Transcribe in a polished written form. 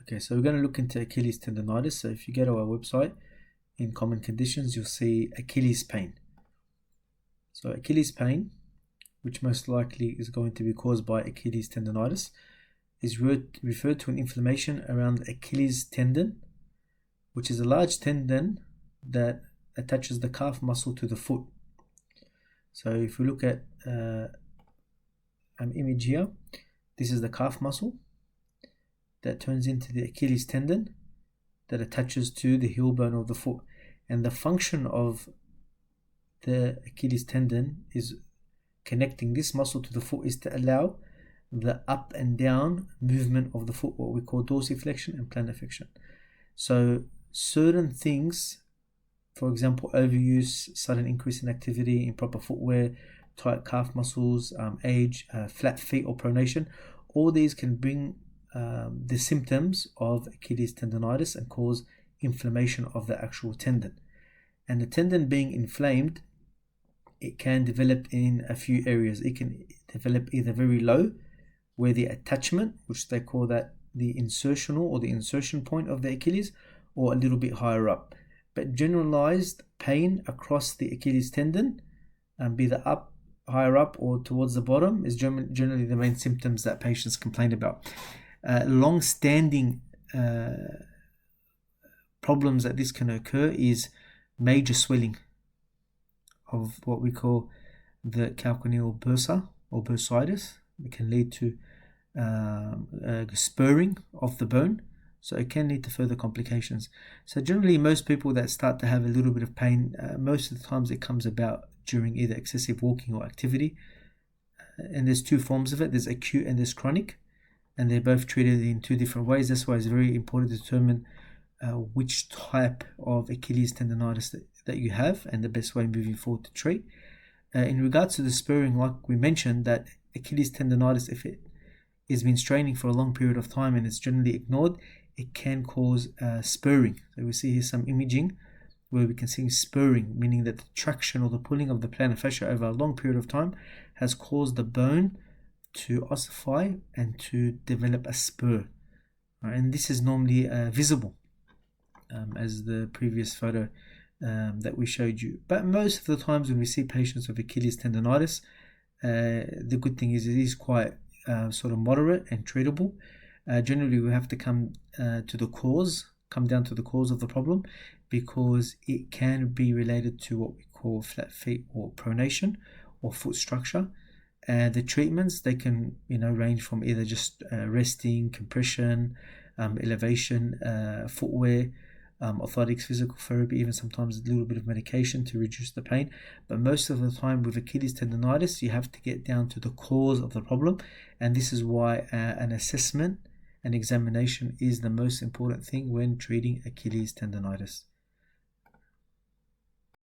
Okay, so we're going to look into Achilles tendonitis. So if you go to our website, in common conditions, you'll see Achilles pain. So Achilles pain, which most likely is going to be caused by Achilles tendonitis, is referred to an inflammation around the Achilles tendon, which is a large tendon that attaches the calf muscle to the foot. So if we look at an image here, this is the calf muscle that turns into the Achilles tendon that attaches to the heel bone of the foot. And the function of the Achilles tendon is connecting this muscle to the foot is to allow the up and down movement of the foot, what we call dorsiflexion and plantar flexion. So certain things, for example, overuse, sudden increase in activity, improper footwear, tight calf muscles, age, flat feet or pronation, all these can bring the symptoms of Achilles tendonitis and cause inflammation of the actual tendon. And the tendon being inflamed, it can develop in a few areas. It can develop either very low, where the attachment, which they call that the insertional or the insertion point of the Achilles, or a little bit higher up. But generalized pain across the Achilles tendon, be the higher up or towards the bottom, is generally the main symptoms that patients complain about. Long-standing problems that this can occur is major swelling of what we call the calcaneal bursa or bursitis. It can lead to spurring of the bone, so it can lead to further complications. So generally, most people that start to have a little bit of pain, most of the times it comes about during either excessive walking or activity. And there's two forms of it. There's acute and there's chronic, and they're both treated in two different ways. That's why it's very important to determine which type of Achilles tendonitis that you have and the best way moving forward to treat. In regards to the spurring, like we mentioned, that Achilles tendonitis, if it has been straining for a long period of time and it's generally ignored, it can cause spurring. So we see here some imaging where we can see spurring, meaning that the traction or the pulling of the plantar fascia over a long period of time has caused the bone to ossify and to develop a spur. Right? And this is normally visible, as the previous photo that we showed you. But most of the times when we see patients with Achilles tendonitis, the good thing is it is quite sort of moderate and treatable. Generally, we have to come down to the cause of the problem, because it can be related to what we call flat feet or pronation or foot structure. The treatments, they can range from either just resting, compression, elevation, footwear, orthotics, physical therapy, even sometimes a little bit of medication to reduce the pain. But most of the time with Achilles tendonitis, you have to get down to the cause of the problem, and this is why an assessment and examination is the most important thing when treating Achilles tendonitis.